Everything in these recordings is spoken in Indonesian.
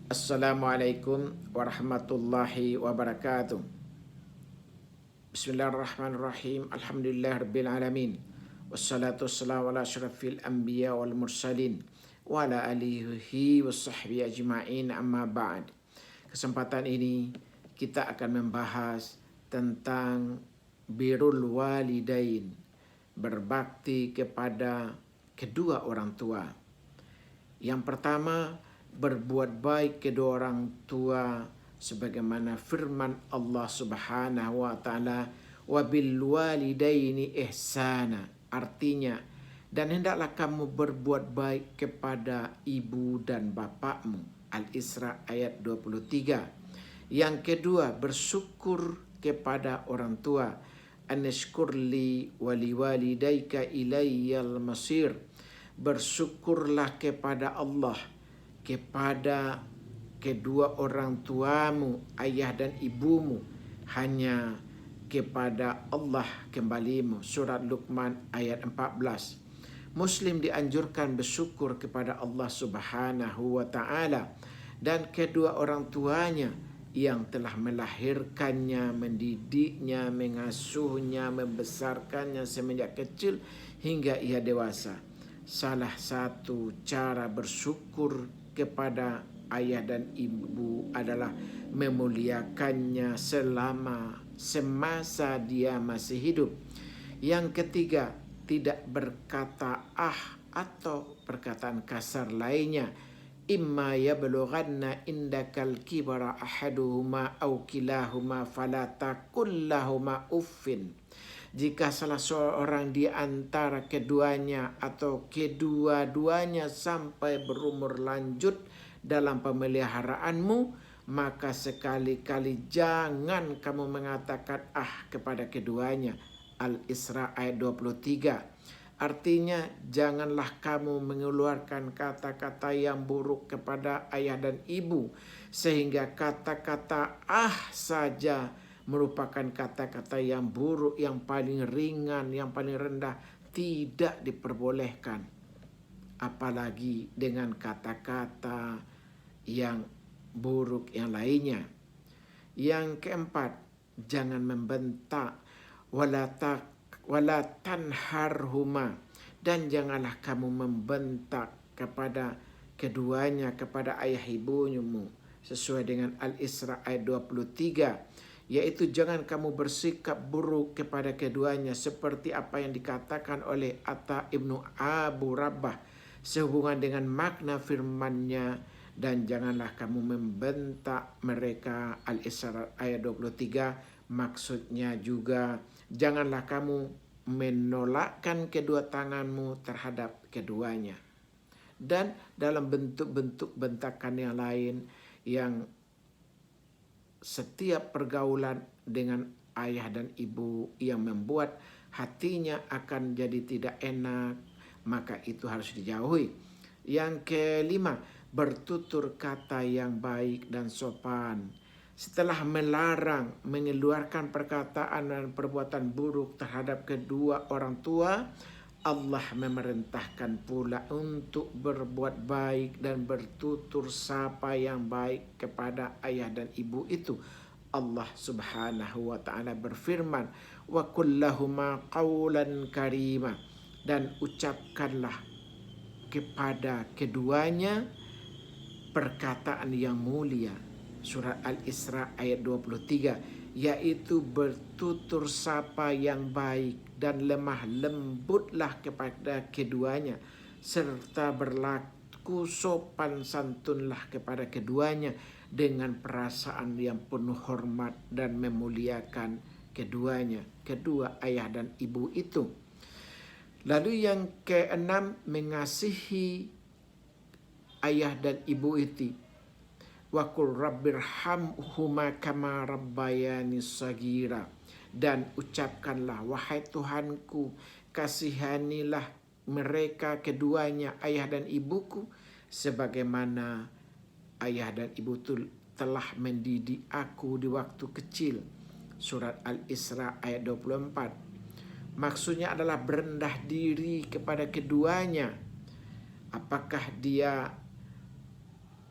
Assalamualaikum warahmatullahi wabarakatuh. Bismillahirrahmanirrahim. Alhamdulillahirabbil alamin. Wassalatu wassalamu ala asyrafil anbiya wal mursalin wa ala alihi washabbihi ajma'in, amma ba'd. Kesempatan ini kita akan membahas tentang birrul walidain, berbakti kepada kedua orang tua. Yang pertama, berbuat baik kedua orang tua sebagaimana firman Allah Subhanahu wa taala, wa bil walidaini ihsana. Artinya, dan hendaklah kamu berbuat baik kepada ibu dan bapakmu. Al-Isra ayat 23. Yang kedua, bersyukur kepada orang tua. Anishkurli wali walidaika ilayyal masir. Bersyukurlah kepada Allah, kepada kedua orang tuamu, ayah dan ibumu, hanya kepada Allah kembalimu. Surat Luqman ayat 14. Muslim dianjurkan bersyukur kepada Allah Subhanahu wa taala dan kedua orang tuanya yang telah melahirkannya, mendidiknya, mengasuhnya, membesarkannya semenjak kecil hingga ia dewasa. Salah satu cara bersyukur kepada ayah dan ibu adalah memuliakannya semasa dia masih hidup. Yang ketiga, tidak berkata atau perkataan kasar lainnya. Imma yablughanna indakal kibara ahaduhuma aw kilahuma fala taqul lahuma uffin. Jika salah seorang di antara keduanya atau kedua-duanya sampai berumur lanjut dalam pemeliharaanmu, maka sekali-kali jangan kamu mengatakan kepada keduanya. Al-Isra ayat 23. Artinya, janganlah kamu mengeluarkan kata-kata yang buruk kepada ayah dan ibu, sehingga kata-kata saja merupakan kata-kata yang buruk, yang paling ringan, yang paling rendah, tidak diperbolehkan. Apalagi dengan kata-kata yang buruk yang lainnya. Yang keempat, jangan membentak, wala tanharhuma, dan janganlah kamu membentak kepada keduanya, kepada ayah ibumu, sesuai dengan Al-Isra ayat 23. Yaitu jangan kamu bersikap buruk kepada keduanya seperti apa yang dikatakan oleh Atta ibnu Abu Rabbah sehubungan dengan makna firman-Nya, dan janganlah kamu membentak mereka. Al-Isra ayat 23. Maksudnya juga janganlah kamu menolakkan kedua tanganmu terhadap keduanya. Dan dalam bentuk-bentuk bentakan yang lain, yang setiap pergaulan dengan ayah dan ibu yang membuat hatinya akan jadi tidak enak, maka itu harus dijauhi. Yang kelima, bertutur kata yang baik dan sopan. Setelah melarang mengeluarkan perkataan dan perbuatan buruk terhadap kedua orang tua, Allah memerintahkan pula untuk berbuat baik dan bertutur sapa yang baik kepada ayah dan ibu itu. Allah Subhanahu wa taala berfirman, wa qul lahuma qawlan karima, dan ucapkanlah kepada keduanya perkataan yang mulia. Surat Al-Isra ayat 23, yaitu bertutur sapa yang baik dan lemah lembutlah kepada keduanya, serta berlaku sopan santunlah kepada keduanya dengan perasaan yang penuh hormat dan memuliakan keduanya, kedua ayah dan ibu itu. Lalu yang keenam, mengasihi ayah dan ibu itu. Wa qul rabbirhamhuma kama rabbayani sagira, dan ucapkanlah, wahai Tuhanku, kasihanilah mereka keduanya, ayah dan ibuku, sebagaimana ayah dan ibu telah mendidik aku di waktu kecil. Surat Al-Isra ayat 24. Maksudnya adalah berendah diri kepada keduanya. Apakah dia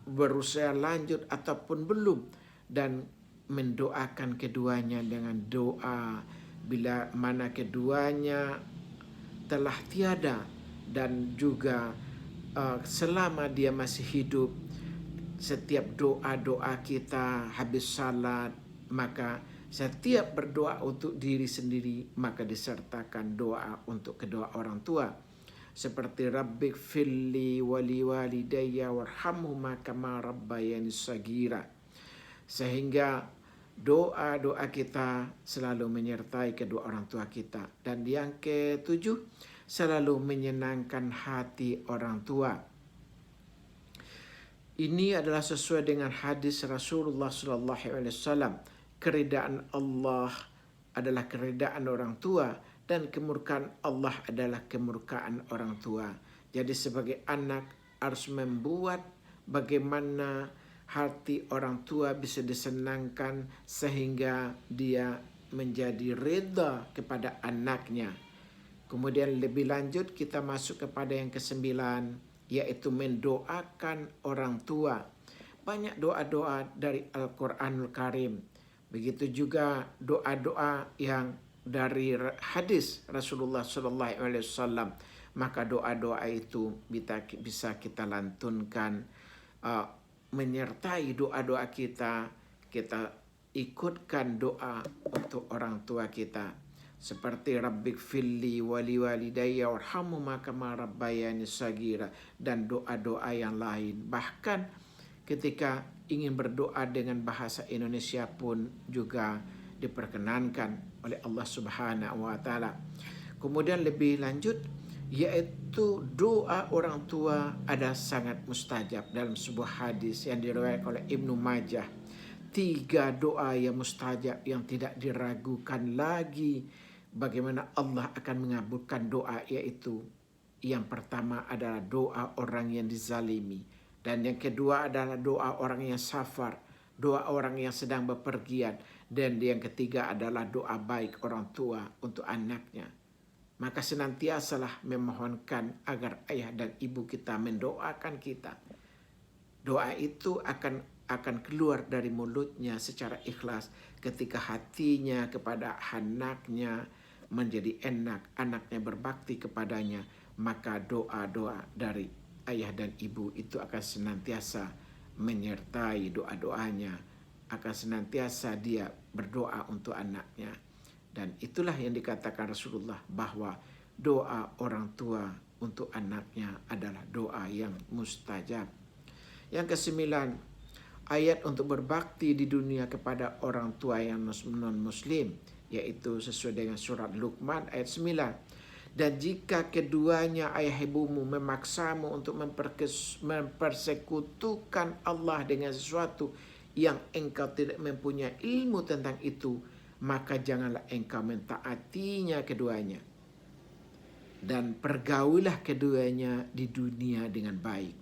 berusaha lanjut ataupun belum, dan mendoakan keduanya dengan doa bila mana keduanya telah tiada, dan juga selama dia masih hidup, setiap doa-doa kita habis salat, maka setiap berdoa untuk diri sendiri maka disertakan doa untuk kedua orang tua, seperti Rabbik filli wali walidayya warhamhuma kama rabbayani sagira. Sehingga doa-doa kita selalu menyertai kedua orang tua kita. Dan yang ketujuh, selalu menyenangkan hati orang tua. Ini adalah sesuai dengan hadis Rasulullah SAW. Keridaan Allah adalah keridaan orang tua, dan kemurkaan Allah adalah kemurkaan orang tua. Jadi sebagai anak harus membuat bagaimana hati orang tua bisa disenangkan sehingga dia menjadi reda kepada anaknya. Kemudian lebih lanjut kita masuk kepada yang kesembilan, yaitu mendoakan orang tua. Banyak doa-doa dari Al-Quranul Karim. Begitu juga doa-doa yang dari hadis Rasulullah SAW. Maka doa-doa itu bisa kita lantunkan, menyertai doa-doa kita ikutkan doa untuk orang tua kita, seperti Rabbik filli wali walidayya warhamhuma kama rabbayani sagira, dan doa-doa yang lain. Bahkan ketika ingin berdoa dengan bahasa Indonesia pun juga diperkenankan oleh Allah Subhanahu wa taala. Kemudian lebih lanjut, yaitu doa orang tua ada sangat mustajab. Dalam sebuah hadis yang diriwayatkan oleh Ibnu Majah, 3 doa yang mustajab yang tidak diragukan lagi bagaimana Allah akan mengabulkan doa, yaitu yang pertama adalah doa orang yang dizalimi, dan yang kedua adalah doa orang yang safar, doa orang yang sedang bepergian, dan yang ketiga adalah doa baik orang tua untuk anaknya. Maka senantiasalah memohonkan agar ayah dan ibu kita mendoakan kita. Doa itu akan keluar dari mulutnya secara ikhlas ketika hatinya kepada anaknya menjadi enak, anaknya berbakti kepadanya, maka doa-doa dari ayah dan ibu itu akan senantiasa menyertai doa-doanya, akan senantiasa dia berdoa untuk anaknya. Dan itulah yang dikatakan Rasulullah, bahwa doa orang tua untuk anaknya adalah doa yang mustajab. Yang kesembilan, ayat untuk berbakti di dunia kepada orang tua yang non-muslim, yaitu sesuai dengan surat Luqman ayat 9. Dan jika keduanya ayah ibumu memaksamu untuk mempersekutukan Allah dengan sesuatu yang engkau tidak mempunyai ilmu tentang itu, maka janganlah engkau mentaatinya keduanya, dan pergaulilah keduanya di dunia dengan baik.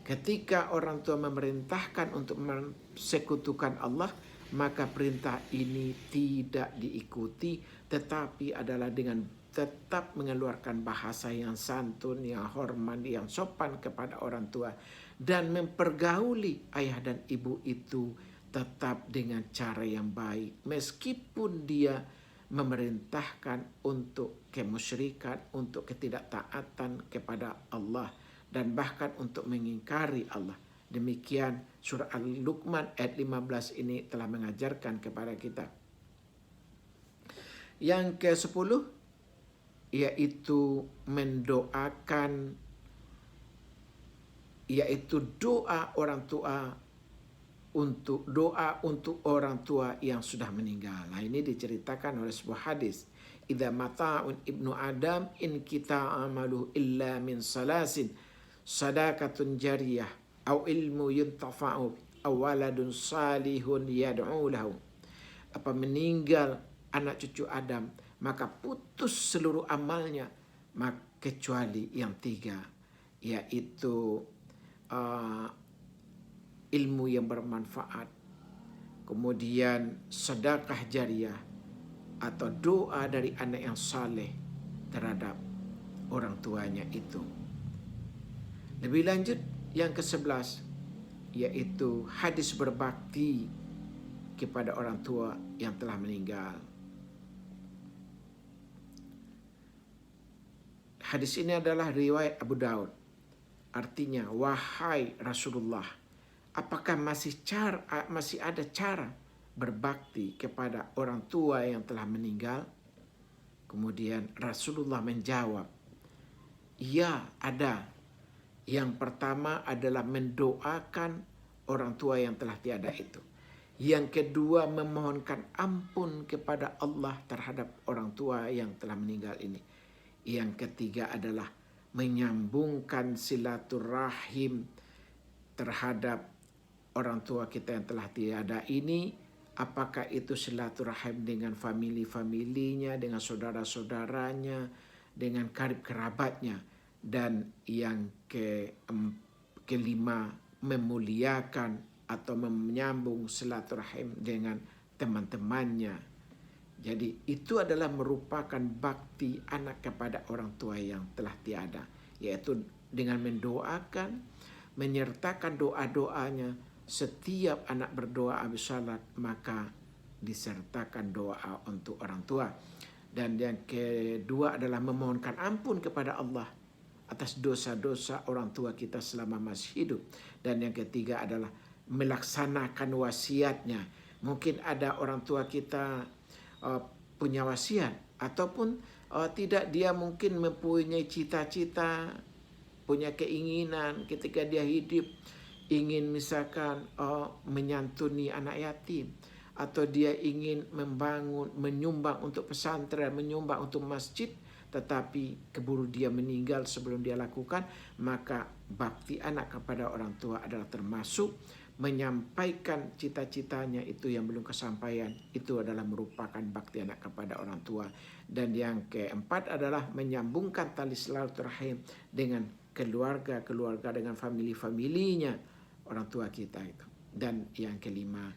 Ketika orang tua memerintahkan untuk mensekutukan Allah, maka perintah ini tidak diikuti, tetapi adalah dengan tetap mengeluarkan bahasa yang santun, yang hormat, yang sopan kepada orang tua, dan mempergauli ayah dan ibu itu tetap dengan cara yang baik, meskipun dia memerintahkan untuk kemusyrikan, untuk ketidaktaatan kepada Allah, dan bahkan untuk mengingkari Allah. Demikian surah Al-Luqman ayat 15 ini telah mengajarkan kepada kita. Yang ke-10, yaitu mendoakan, yaitu doa orang tua, untuk doa untuk orang tua yang sudah meninggal. Nah, ini diceritakan oleh sebuah hadis. Idza mata'un ibnu Adam in kita amalu illa min salasin, sadaqatun jariyah, au ilmu yuntafa'u, au waladun salihun yad'u lahu. Apa meninggal anak cucu Adam, maka putus seluruh amalnya, kecuali yang 3, yaitu ilmu yang bermanfaat, kemudian sedekah jariah, atau doa dari anak yang saleh terhadap orang tuanya itu. Lebih lanjut, yang ke-11, yaitu hadis berbakti kepada orang tua yang telah meninggal. Hadis ini adalah riwayat Abu Daud. Artinya, wahai Rasulullah, apakah masih ada cara berbakti kepada orang tua yang telah meninggal? Kemudian Rasulullah menjawab, ya ada. Yang pertama adalah mendoakan orang tua yang telah tiada itu. Yang kedua, memohonkan ampun kepada Allah terhadap orang tua yang telah meninggal ini. Yang ketiga adalah menyambungkan silaturahim terhadap orang tua kita yang telah tiada ini. Apakah itu silaturahim dengan famili-familinya, dengan saudara-saudaranya, dengan karib kerabatnya. Dan yang kelima, memuliakan atau menyambung silaturahim dengan teman-temannya. Jadi itu adalah merupakan bakti anak kepada orang tua yang telah tiada, yaitu dengan mendoakan, menyertakan doa-doanya. Setiap anak berdoa habis salat, maka disertakan doa untuk orang tua. Dan yang kedua adalah memohonkan ampun kepada Allah atas dosa-dosa orang tua kita selama masih hidup. Dan yang ketiga adalah melaksanakan wasiatnya. Mungkin ada orang tua kita punya wasiat, ataupun tidak, dia mungkin mempunyai cita-cita, punya keinginan ketika dia hidup, ingin misalkan menyantuni anak yatim, atau dia ingin menyumbang untuk pesantren, menyumbang untuk masjid, tetapi keburu dia meninggal sebelum dia lakukan, maka bakti anak kepada orang tua adalah termasuk menyampaikan cita-citanya itu yang belum kesampaian. Itu adalah merupakan bakti anak kepada orang tua. Dan yang keempat adalah menyambungkan tali silaturahim dengan keluarga, dengan famili-familinya orang tua kita itu. Dan yang kelima,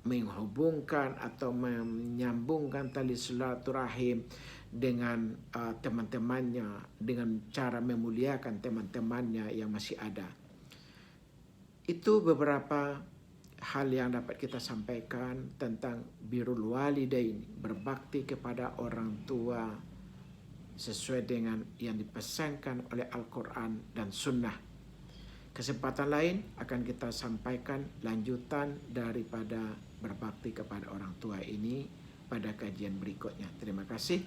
menghubungkan atau menyambungkan tali silaturahim dengan teman-temannya, dengan cara memuliakan teman-temannya yang masih ada. Itu beberapa hal yang dapat kita sampaikan tentang birrul walidain, berbakti kepada orang tua sesuai dengan yang dipesankan oleh Al-Quran dan Sunnah. Kesempatan lain akan kita sampaikan lanjutan daripada berbakti kepada orang tua ini pada kajian berikutnya. Terima kasih.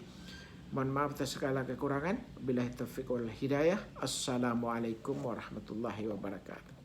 Mohon maaf atas segala kekurangan. Billahi taufiq wal hidayah. Assalamualaikum warahmatullahi wabarakatuh.